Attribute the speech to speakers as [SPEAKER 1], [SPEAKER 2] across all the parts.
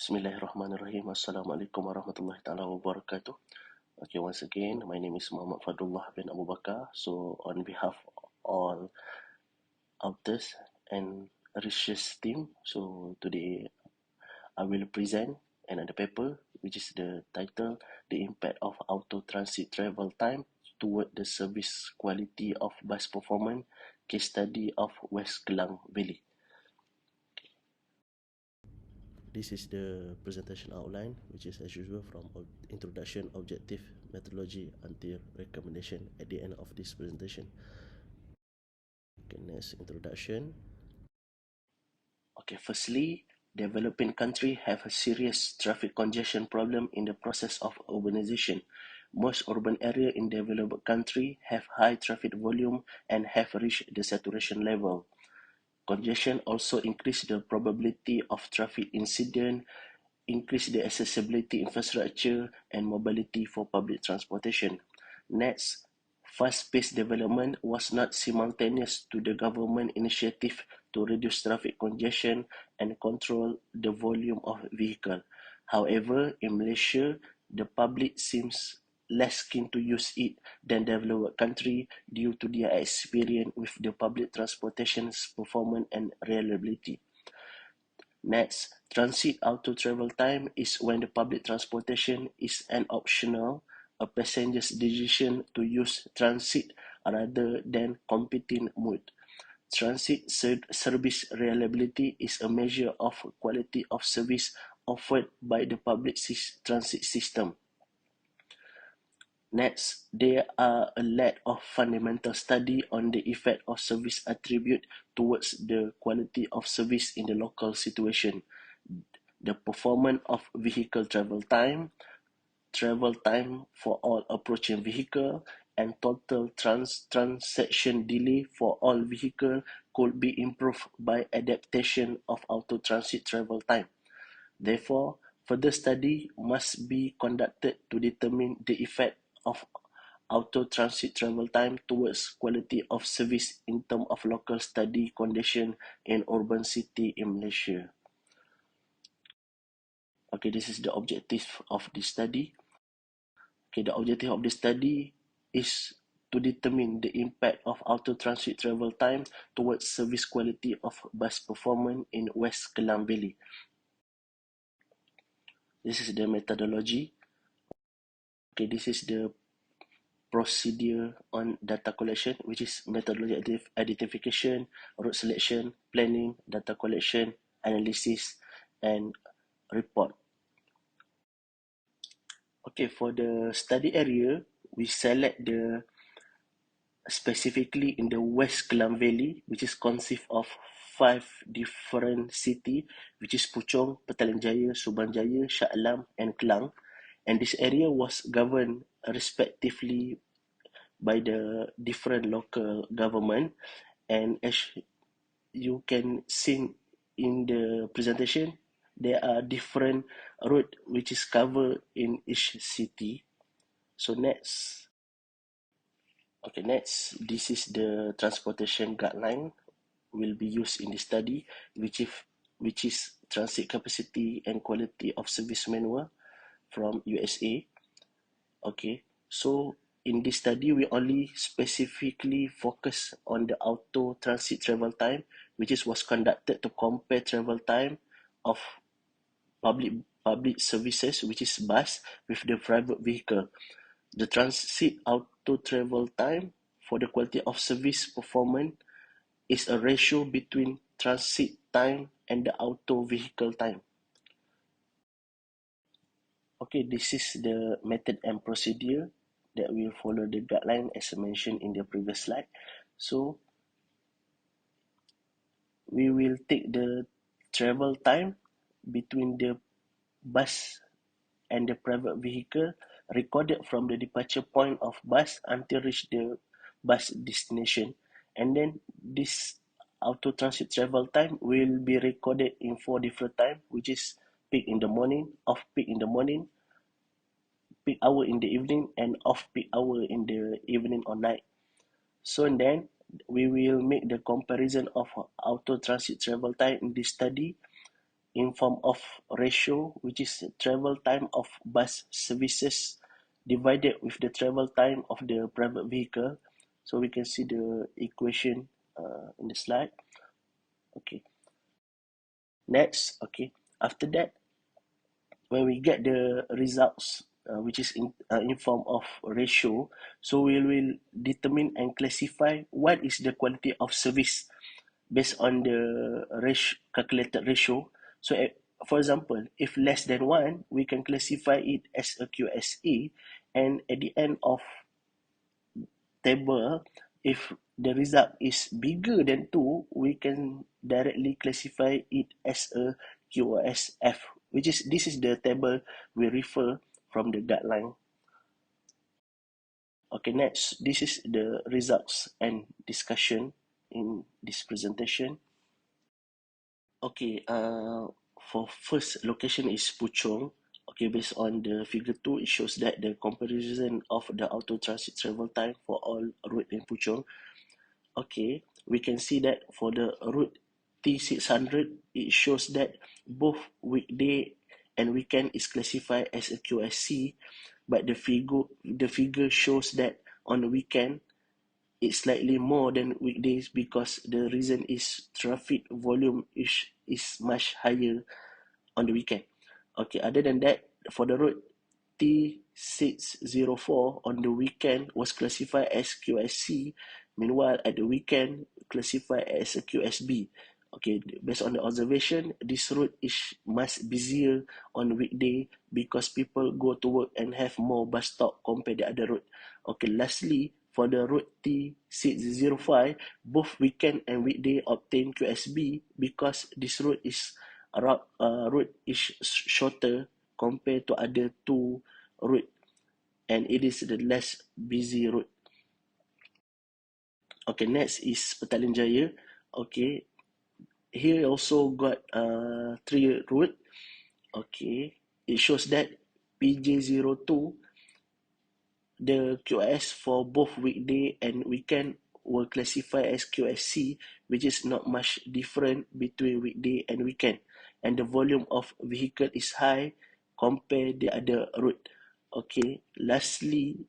[SPEAKER 1] Bismillahirrahmanirrahim. Assalamualaikum warahmatullahi taala wabarakatuh. Okay, once again, my name is Muhammad Fadullah bin Abu Bakar. So, on behalf of all authors and research team, so today I will present another paper, which is the title, The Impact of Auto Transit Travel Time Toward the Service Quality of Bus Performance, Case Study of West Klang Valley. This is the presentation outline, which is as usual from introduction, objective, methodology until recommendation at the end of this presentation. Okay, next, introduction. Okay, firstly, developing countries have a serious traffic congestion problem in the process of urbanization. Most urban areas in developed countries have high traffic volume and have reached the saturation level. Congestion also increases the probability of traffic incident, increase the accessibility infrastructure and mobility for public transportation. Next, fast-paced development was not simultaneous to the government initiative to reduce traffic congestion and control the volume of vehicles. However, in Malaysia, the public seems less keen to use it than developed countries due to their experience with the public transportation's performance and reliability. Next, transit auto travel time is when the public transportation is an optional, a passenger's decision to use transit rather than competing mode. Transit service reliability is a measure of quality of service offered by the public transit system. Next, there are a lack of fundamental study on the effect of service attribute towards the quality of service in the local situation. The performance of vehicle travel time for all approaching vehicle, and total transaction delay for all vehicle could be improved by adaptation of auto transit travel time. Therefore, further study must be conducted to determine the effect of auto transit travel time towards quality of service in terms of local study condition in urban city in Malaysia. Okay, this is the objective of the study. Okay, the objective of the study is to determine the impact of auto transit travel time towards service quality of bus performance in West Klang Valley. This is the methodology. Okay, this is the procedure on data collection, which is methodology identification, route selection, planning, data collection, analysis, and report. Okay, for the study area, we select the specifically in the West Klang Valley, which is consist of 5 different cities, which is Puchong, Petaling Jaya, Subanjaya, Shah Alam, and Klang. And this area was governed respectively by the different local government. And as you can see in the presentation, there are different roads which is covered in each city. So next. Okay, next, this is the transportation guideline will be used in the study, which is transit capacity and quality of service manual from USA. Okay, so in this study, we only specifically focus on the auto transit travel time, which was conducted to compare travel time of public services, which is bus, with the private vehicle. The transit auto travel time for the quality of service performance is a ratio between transit time and the auto vehicle time. Okay, this is the method and procedure that will follow the guideline as mentioned in the previous slide. So, we will take the travel time between the bus and the private vehicle recorded from the departure point of bus until reach the bus destination, and then this auto transit travel time will be recorded in 4 different times, which is peak in the morning, off peak in the morning, peak hour in the evening, and off peak hour in the evening or night. So then we will make the comparison of auto transit travel time in this study in form of ratio, which is travel time of bus services divided with the travel time of the private vehicle. So we can see the equation in the slide. Okay. Next, okay. After that, when we get the results, which is in form of ratio, so we will determine and classify what is the quality of service based on the calculated ratio. So, for example, if less than 1, we can classify it as a QSA, and at the end of table, if the result is bigger than 2, we can directly classify it as a QoSF, which is this is the table we refer from the guideline. Okay, next, this is the results and discussion in this presentation. Okay, for first location is Puchong. Okay, based on the figure 2, it shows that the comparison of the auto transit travel time for all route in Puchong. Okay, we can see that for the route T600, it shows that both weekday and weekend is classified as a QSC, but the figure shows that on the weekend it's slightly more than weekdays because the reason is traffic volume is much higher on the weekend. Okay, other than that, for the route T604 on the weekend was classified as QSC, meanwhile at the weekend classified as a QSB. Okay, based on the observation, this route is much busier on weekday because people go to work and have more bus stop compared to the other route. Okay, lastly, for the route T605, both weekend and weekday obtain QSB because this route is shorter compared to other two route, and it is the less busy route. Okay, next is Petaling Jaya. Okay, here also got 3 route. Okay, it shows that PJ02, the QS for both weekday and weekend were classified as QSC, which is not much different between weekday and weekend, and the volume of vehicle is high compared the other route. Okay, lastly,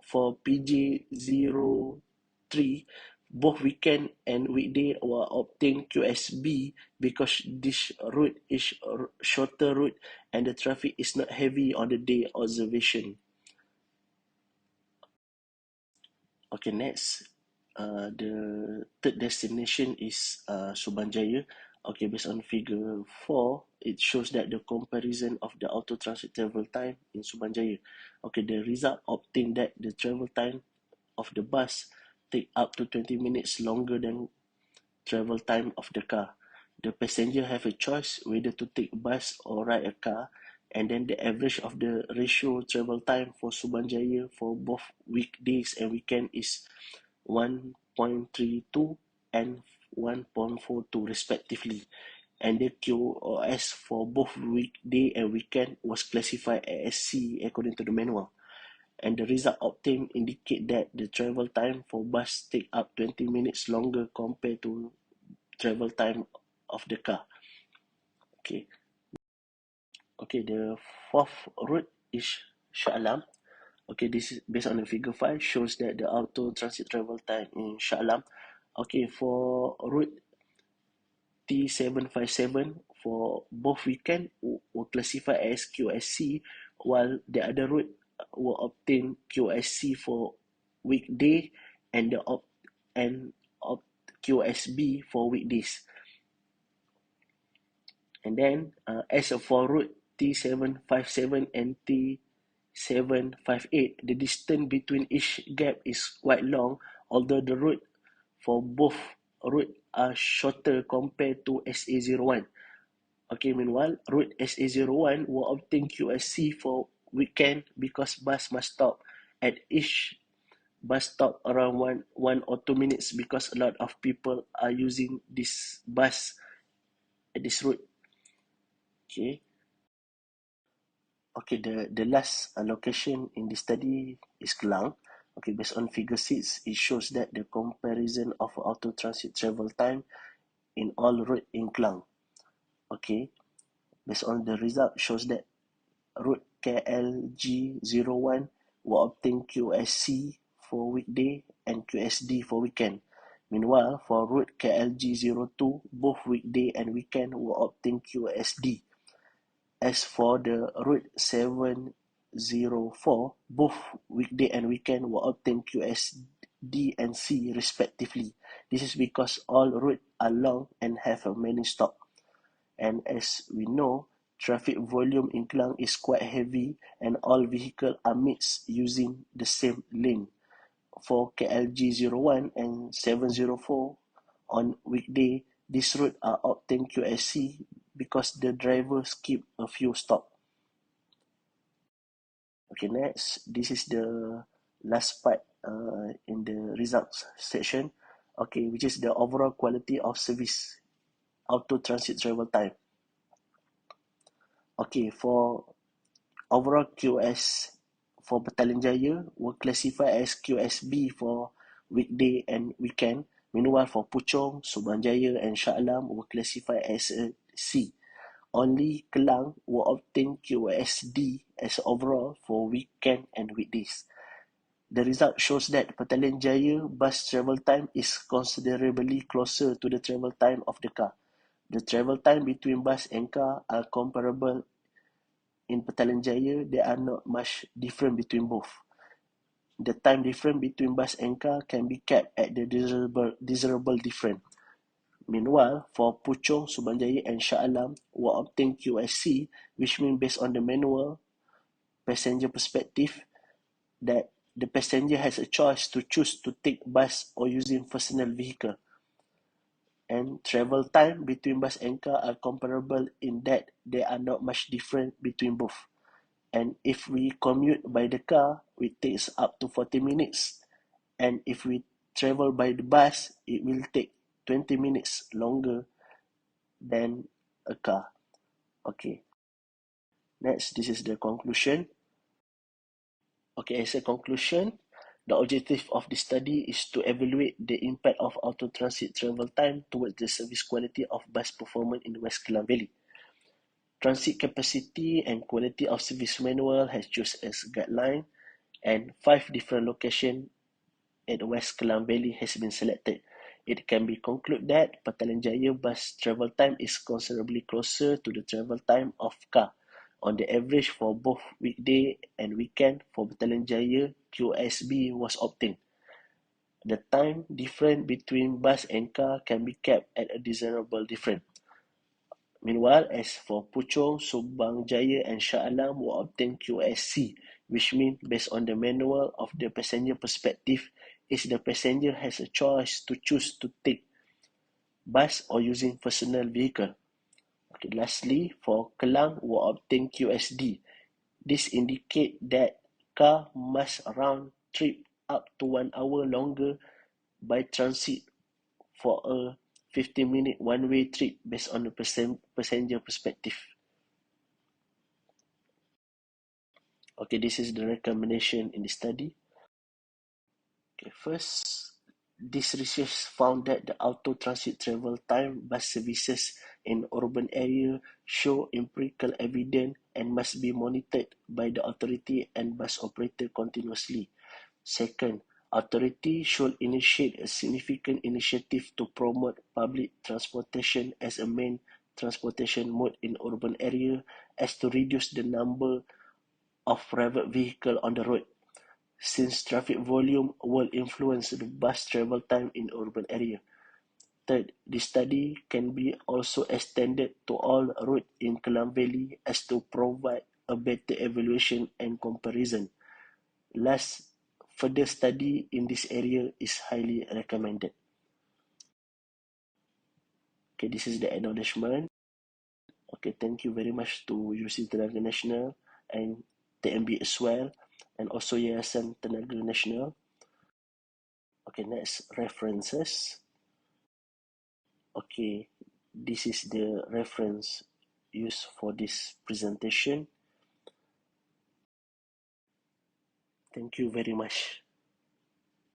[SPEAKER 1] for PJ03, both weekend and weekday were obtained QSB because this route is a shorter route and the traffic is not heavy on the day observation. Okay, next, the third destination is Subanjaya. Okay, based on figure 4, it shows that the comparison of the auto transit travel time in Subanjaya. Okay, the result obtained that the travel time of the bus take up to 20 minutes longer than travel time of the car. The passenger have a choice whether to take bus or ride a car, and then the average of the ratio travel time for Subanjaya for both weekdays and weekend is 1.32 and 1.42 respectively, and the QoS for both weekday and weekend was classified as C according to the manual, and the result obtained indicate that the travel time for bus take up 20 minutes longer compared to travel time of the car. Okay, the fourth route is Shah Alam. Okay, this is based on the figure 5, shows that the auto transit travel time in Shah Alam. Okay, for route T757 for both weekend were classified as QSC, while the other route will obtain QSC for weekday and the QSB for weekdays. And then as for route T757 and T758, the distance between each gap is quite long, although the route for both route are shorter compared to SA01. Okay, meanwhile, route SA01 will obtain QSC for weekend because bus must stop at each bus stop around 1 or 2 minutes because a lot of people are using this bus at this route. Okay. Okay, the last location in the study is Klang. Okay, based on figure 6, it shows that the comparison of auto transit travel time in all route in Klang. Okay, based on the result shows that route KLG01 will obtain QSC for weekday and QSD for weekend. Meanwhile, for route KLG02, both weekday and weekend will obtain QSD. As for the route 704, both weekday and weekend will obtain QSD and C respectively. This is because all routes are long and have many stops. And as we know, traffic volume in Klang is quite heavy and all vehicles are mixed using the same lane. For KLG01 and 704 on weekday, these routes are obtained QSC because the driver skip a few stops. Okay, next, this is the last part in the results section, okay, which is the overall quality of service auto transit travel time. Okay, for overall QS for Petaling Jaya will classify as QSB for weekday and weekend. Meanwhile, for Puchong, Subang Jaya and Shah Alam will classify as a C. Only Klang will obtain QSD as overall for weekend and weekdays. The result shows that Petaling Jaya bus travel time is considerably closer to the travel time of the car. The travel time between bus and car are comparable. In Petaling Jaya, there are not much difference between both. The time difference between bus and car can be kept at the desirable difference. Meanwhile, for Puchong, Subang Jaya and Shah Alam will obtain QSC, which means based on the manual passenger perspective, that the passenger has a choice to choose to take bus or using personal vehicle. And travel time between bus and car are comparable in that there are not much difference between both. And if we commute by the car, it takes up to 40 minutes. And if we travel by the bus, it will take 20 minutes longer than a car. Okay. Next, this is the conclusion. Okay, as a conclusion, the objective of the study is to evaluate the impact of auto transit travel time towards the service quality of bus performance in West Klang Valley. Transit capacity and quality of service manual has used as guideline, and 5 different locations at West Klang Valley has been selected. It can be concluded that Petaling Jaya bus travel time is considerably closer to the travel time of car. On the average for both weekday and weekend for Petaling Jaya, QSB was obtained. The time difference between bus and car can be kept at a desirable difference. Meanwhile, as for Puchong, Subang Jaya and Shah Alam will obtain QSC, which means based on the manual of the passenger perspective, is the passenger has a choice to choose to take bus or using personal vehicle. Okay, lastly, for Klang will obtain QSD. This indicates that car must round trip up to 1 hour longer by transit for a 15-minute one-way trip based on the passenger perspective. Okay, this is the recommendation in the study. Okay, first, this research found that the auto transit travel time bus services in urban area show empirical evidence and must be monitored by the authority and bus operator continuously. Second, authority should initiate a significant initiative to promote public transportation as a main transportation mode in urban area as to reduce the number of private vehicles on the road, since traffic volume will influence the bus travel time in urban area. Third, the study can be also extended to all routes in Klang Valley as to provide a better evaluation and comparison. Last, further study in this area is highly recommended. Okay, this is the acknowledgement. Okay, thank you very much to University Tenaga Nasional and TMB as well, and also Yayasan Tenaga Nasional. Okay, next, references. Okay, this is the reference used for this presentation. Thank you very much.